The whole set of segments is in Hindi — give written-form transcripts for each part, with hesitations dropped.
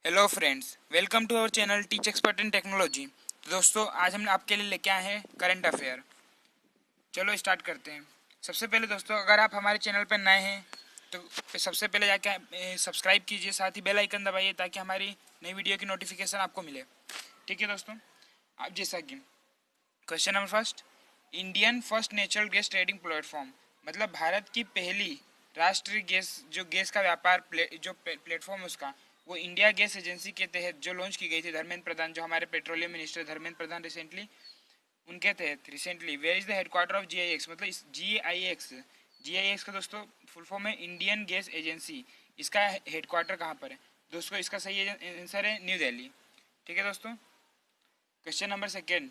Hello friends, welcome to our channel teach expert in technology. तो दोस्तों, आज हम आपके लिए लेके आए हैं करंट अफेयर। चलो स्टार्ट करते हैं। सबसे पहले दोस्तों, अगर आप हमारे चैनल पर नए हैं तो सबसे पहले जाके सब्सक्राइब कीजिए, साथ ही बेल आइकन दबाइए ताकि हमारी नई वीडियो की नोटिफिकेशन आपको मिले। ठीक है दोस्तों, आप जैसा कि question number first, Indian first natural gas trading platform, मतलब भारत की पहली राष्ट्रीय गैस जो गैस का व्यापार जो प्लेटफॉर्म है उसका, वो इंडिया गैस एजेंसी के तहत जो लॉन्च की गई थी धर्मेंद्र प्रधान, जो हमारे petroleum minister Dharmendra Pradhan recently, उनके तहत recently. Where is the headquarter of GIX, मतलब इस GIX का दोस्तों फुल फॉर्म है इंडियन गैस एजेंसी। इसका हेडक्वार्टर कहाँ पर है दोस्तों? इसका सही आंसर है न्यू दिल्ली। ठीक है दोस्तों, question number second,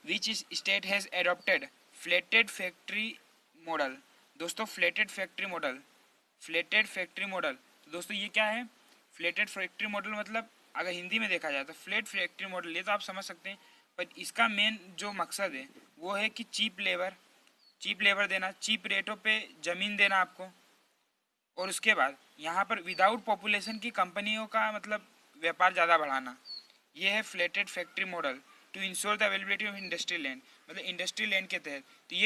which state has adopted flatted factory model? दोस्तों फ्लैटेड फैक्ट्री मॉडल, तो दोस्तों ये क्या है? फ्लैटेड फैक्ट्री मॉडल मतलब अगर हिंदी में देखा जाए तो फ्लैट फैक्ट्री मॉडल, ये तो आप समझ सकते हैं, पर इसका मेन जो मकसद है वो है कि चीप लेबर देना, चीप रेटों पे ज़मीन देना आपको, और उसके बाद यहाँ पर विदाउट पॉपुलेशन की कंपनियों का मतलब व्यापार ज़्यादा बढ़ाना। ये है flatted factory model to ensure the availability of industrial land, मतलब इंडस्ट्रियल लैंड के तहत। तो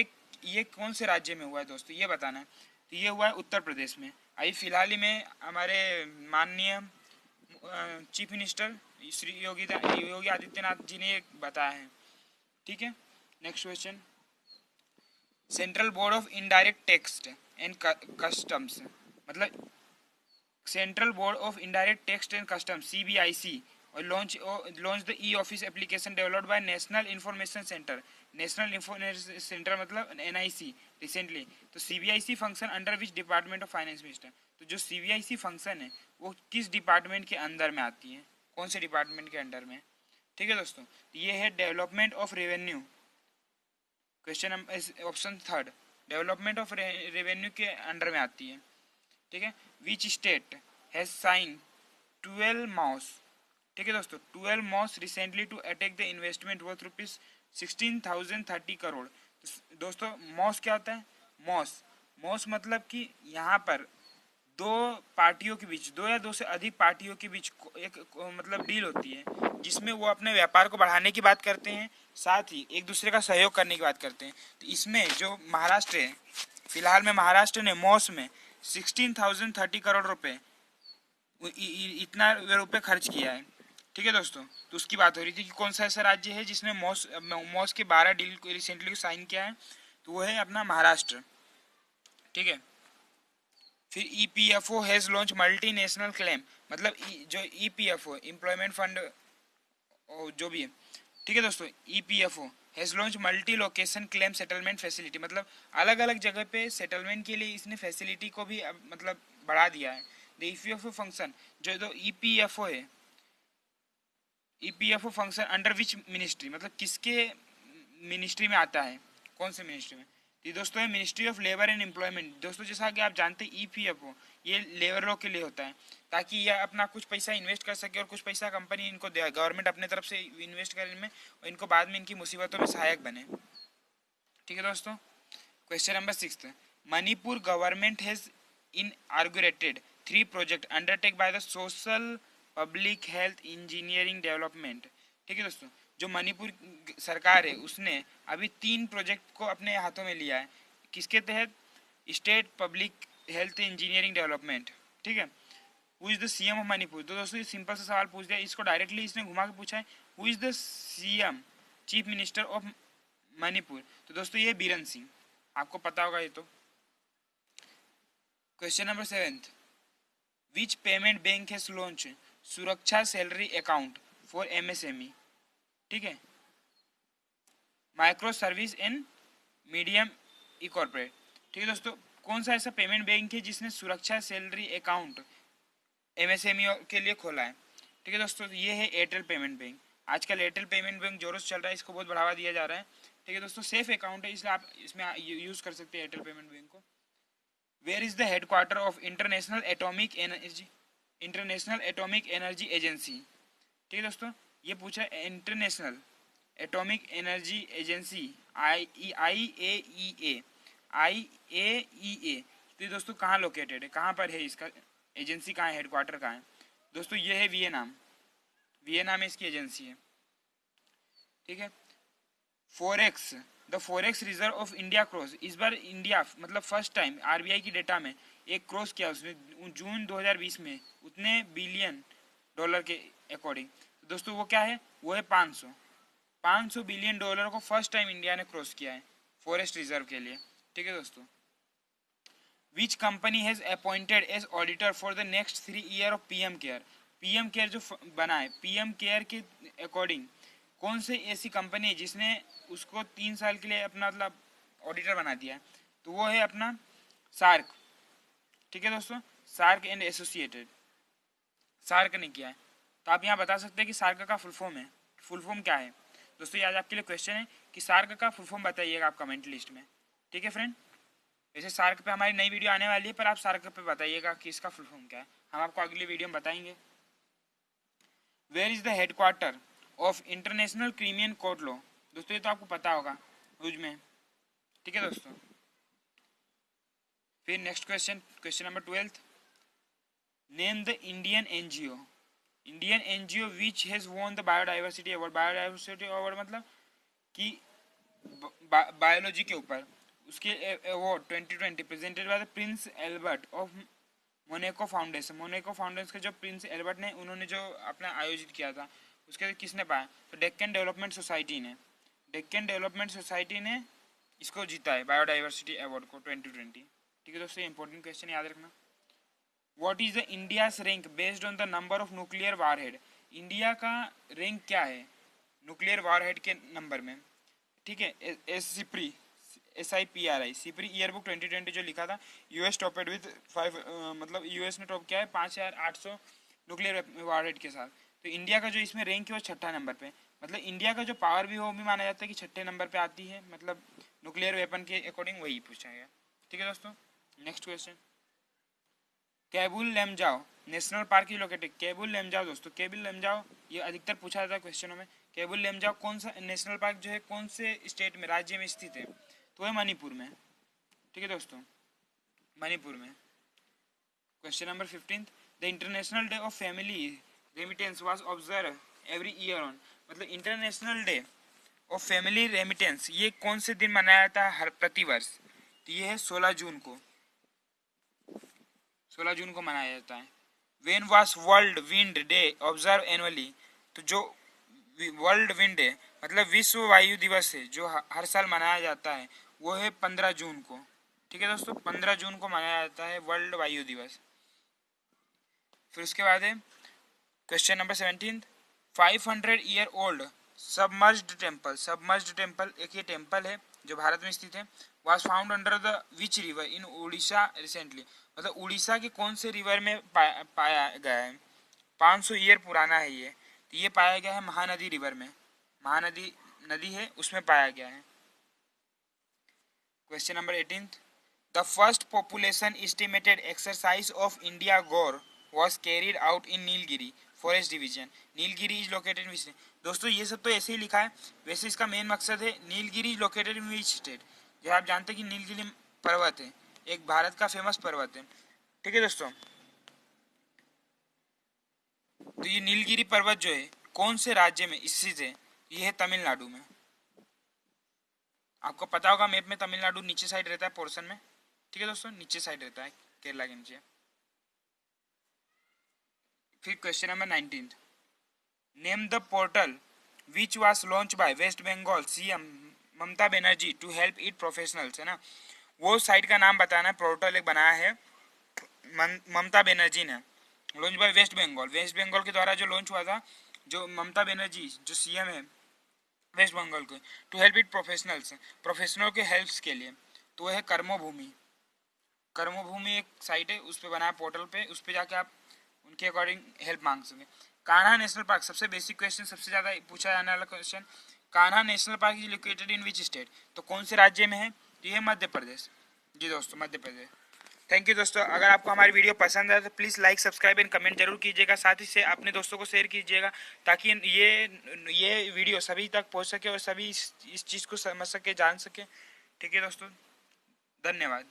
ये कौन से राज्य में हुआ है दोस्तों, ये बताना है। तो ये हुआ है उत्तर प्रदेश में। अभी फिलहाल ही में हमारे माननीय चीफ मिनिस्टर श्री योगी आदित्यनाथ जी ने ये बताया है। ठीक है, next question, central board of indirect tax and customs, मतलब central board of indirect tax and custom CBIC और launch the e office application developed by national information centre. National information centre मतलब NIC रिसेंटली। तो CBIC function under which department of finance minister? तो जो CBIC फंक्शन है वो किस डिपार्टमेंट के अंदर में आती है, कौन से डिपार्टमेंट के अंडर में? ठीक है दोस्तों, ये है development of revenue. Question option third, development of revenue के अंडर में आती है। ठीक है, which state has sign 12 MoUs? ठीक है दोस्तों, 12 MoUs recently to attack the investment worth rupees 16,030 crore. दोस्तों मॉस क्या होता है? मॉस मॉस मतलब कि यहाँ पर दो पार्टियों के बीच, दो या दो से अधिक पार्टियों के बीच एक मतलब डील होती है जिसमें वो अपने व्यापार को बढ़ाने की बात करते हैं, साथ ही एक दूसरे का सहयोग करने की बात करते हैं। तो इसमें जो महाराष्ट्र है, फिलहाल में महाराष्ट्र ने मॉस में 16,030 करोड़ रुपए, इतना रुपए खर्च किया है। ठीक है दोस्तों, तो उसकी बात हो रही थी कि कौन सा ऐसा राज्य है जिसने मॉस के 12 डील को रिसेंटली साइन किया है, तो वो है अपना महाराष्ट्र। ठीक है, फिर EPFO has launch multi national claim, मतलब जो EPFO एम्प्लॉयमेंट फंड जो भी है। ठीक है दोस्तों, EPFO has launch multi location claim settlement facility, मतलब अलग अलग जगह पे सेटलमेंट के लिए इसने फैसिलिटी को भी मतलब बढ़ा दिया है। द EPFO फंक्शन, जो तो EPFO है, EPFO function under which ministry, मतलब किसके मिनिस्ट्री में आता है, कौन से मिनिस्ट्री में? ये दोस्तों है ministry of labour and employment. दोस्तों जैसा कि आप जानते हैं EPFO ये लेबरों के लिए होता है, ताकि ये अपना कुछ पैसा इन्वेस्ट कर सके और कुछ पैसा कंपनी इनको दे, गवर्नमेंट अपने तरफ से इन्वेस्ट करे इनमें, और इनको बाद में इनकी मुसीबतों में सहायक बने। ठीक है दोस्तों, question number 6, Manipur government has inaugurated 3 project undertake by the social public health engineering development. ठीक है दोस्तों, जो मणिपुर सरकार है उसने अभी 3 प्रोजेक्ट को अपने हाथों में लिया है, किसके तहत? State public health engineering development. ठीक है, who is the CM of Manipur? तो दोस्तों ये सिंपल सा सवाल पूछ दिया, इसको डायरेक्टली इसने घुमा के पूछा है, who is the CM chief minister of Manipur? तो दोस्तों ये बीरन सिंह, आपको पता होगा ये तो। Question number 7, which payment bank has launch सुरक्षा सैलरी अकाउंट फॉर MSME? ठीक है, micro service and medium E corporate. ठीक है दोस्तों, कौन सा ऐसा पेमेंट बैंक है जिसने सुरक्षा सैलरी अकाउंट MSME के लिए खोला है? ठीक है दोस्तों, ये है एयरटेल पेमेंट बैंक। आजकल एयरटेल पेमेंट बैंक जोरों से चल रहा है, इसको बहुत बढ़ावा दिया जा रहा है। ठीक है दोस्तों, सेफ अकाउंट है, इसलिए आप इसमें यूज़ कर सकते हैं एयरटेल पेमेंट बैंक को। Where is the headquarter of International Atomic Energy Agency? ठीक है दोस्तों, ये पूछा है International Atomic Energy Agency IAEA। तो ये दोस्तों कहाँ लोकेटेड है, कहाँ पर है इसका एजेंसी, कहाँ है, हेडक्वार्टर कहाँ है? दोस्तों ये है वियतनाम, वियतनाम में इसकी एजेंसी है, ठीक है। Forex, the forex reserve of India cross, इस बार इंडिया मतलब फर्स्ट टाइम आरबीआई की डेटा में एक क्रॉस किया उसने जून 2020 में उतने बिलियन डॉलर के अकॉर्डिंग। तो दोस्तों वो क्या है, वो है 500 बिलियन डॉलर को फर्स्ट टाइम इंडिया ने क्रॉस किया है फॉरेस्ट रिजर्व के लिए, ठीक है दोस्तों। Which company has appointed as auditor for the next 3 year of PM care, PM care जो बना है पीएम केयर के अकॉर्डिंग कौन से ऐसी कंपनी है जिसने उसको 3 साल के लिए अपना मतलब ऑडिटर बना दिया है, तो वो है अपना सार्क, ठीक है दोस्तों, सार्क एंड एसोसिएटेड, सार्क ने किया है। तो आप यहाँ बता सकते हैं कि सार्क का फुल फॉर्म है, फुल फॉर्म क्या है दोस्तों, ये आज आपके लिए क्वेश्चन है कि सार्क का फुल फॉर्म बताइएगा आप कमेंट लिस्ट में, ठीक है फ्रेंड। वैसे सार्क पे हमारी नई वीडियो आने वाली है, पर आप सार्क पे बताइएगा कि इसका फुल फॉर्म क्या है, हम आपको अगली वीडियो में बताएंगे। Where is the headquarter of International Criminal Court law, दोस्तों ये तो आपको पता होगा रूज में, ठीक है दोस्तों। फिर next question, question number 12, name the Indian NGO, Indian NGO which has won the biodiversity award, biodiversity award मतलब कि बायोलॉजी के ऊपर उसके award 2020 presented by the Prince Albert of मोनेको foundation, मोनेको foundation के जो प्रिंस एल्बर्ट ने उन्होंने जो अपना आयोजित किया था उसके किसने पाया, तो डेक्कन डेवलपमेंट सोसाइटी ने, डेक्कन डेवलपमेंट सोसाइटी ने इसको जीता है बायोडाइवर्सिटी अवार्ड को 2020, ठीक है दोस्तों। इंपॉर्टेंट क्वेश्चन याद रखना। What is the India's rank based on the number of nuclear warhead, India का रैंक क्या है न्यूक्लियर वारहेड के नंबर में, ठीक है। SIPRI SIPRI SIPRI year book 2020 जो लिखा था, यूएस टॉपेड विद 5 मतलब यूएस ने टॉप किया है 5800 न्यूक्लियर वारहेड के साथ। तो इंडिया का जो इसमें रैंक है वो 6ठा नंबर पे, मतलब इंडिया का जो पावर भी वो भी माना जाता है कि 6ठे नंबर पे आती है, मतलब न्यूक्लियर वेपन के अकॉर्डिंग वही पूछा गया, ठीक है दोस्तों। Next question, Keibul Lamjao national park is located, Keibul Lamjao दोस्तों, केबुल लेमजाओ ये अधिकतर पूछा जाता है क्वेश्चनों में, केबुल लेमजाओ कौन सा नेशनल पार्क जो है कौन से स्टेट में राज्य में स्थित है, तो है मणिपुर में, ठीक है दोस्तों, मणिपुर में। Question number 15, the international day of family remittance was observe every year on, मतलब international day of family remittance ये कौन से दिन मनाया जाता है हर प्रतिवर्ष, तो ये है 16 जून को, 16 जून को मनाया जाता है। When was world wind day observe annually, तो जो वर्ल्ड विंड डे मतलब विश्व वायु दिवस है जो हर साल मनाया जाता है वो है 15 जून को, ठीक है दोस्तों, 15 जून को मनाया जाता है वर्ल्ड वायु दिवस। फिर उसके बाद है question number 17, 500 year old submerged temple, submerged temple एक ये टेम्पल है जो भारत में स्थित है, was found under the which river in Orissa recently, मतलब उड़ीसा के कौन से रिवर में पाया गया है, 500 ईयर पुराना है ये, तो ये पाया गया है महानदी रिवर में, महानदी नदी है उसमें पाया गया है। Question number 18, the first population estimated exercise of India gaur was carried out in Nilgiri forest division, Nilgiri is located which, दोस्तों ये सब तो ऐसे ही लिखा है, वैसे इसका मेन मकसद है Nilgiri is located in which state, जो आप जानते हैं कि नीलगिरी पर्वत है एक भारत का फेमस पर्वत है, ठीक है दोस्तों। तो ये नीलगिरी पर्वत जो है कौन से राज्य में स्थित है, ये है तमिलनाडु में, आपको पता होगा मैप में तमिलनाडु नीचे साइड रहता है पोर्शन में, ठीक है दोस्तों, नीचे साइड रहता है केरला के नीचे। फिर question number 19, name the portal which was launch by West Bengal CM Mamata Banerjee to help IT professionals, है ना, वो साइट का नाम बताना, पोर्टल एक बनाया है ममता बनर्जी ने, लॉन्च बाय वेस्ट बंगाल, वेस्ट बंगाल के द्वारा जो लॉन्च हुआ था, जो ममता बनर्जी जो CM है वेस्ट बंगाल के, to help IT professionals, professional के हेल्प के लिए, तो वो है कर्मभूमि, कर्मभूमि एक साइट है उस पर बनाया पोर्टल पे, उस पर जाके आप उनके अकॉर्डिंग हेल्प मांग सकें। कान्हा नेशनल पार्क सबसे बेसिक क्वेश्चन, सबसे ज़्यादा पूछा जाने वाला question, Kanha national park is located in which state, तो कौन से राज्य में है, तो ये मध्य प्रदेश, जी दोस्तों मध्य प्रदेश। थैंक यू दोस्तों, अगर आपको हमारी वीडियो पसंद आए तो please like subscribe and comment जरूर कीजिएगा, साथ ही से अपने दोस्तों को शेयर कीजिएगा ताकि ये वीडियो सभी तक पहुंच सके और सभी इस चीज़ को समझ सके जान सके, ठीक है दोस्तों, धन्यवाद।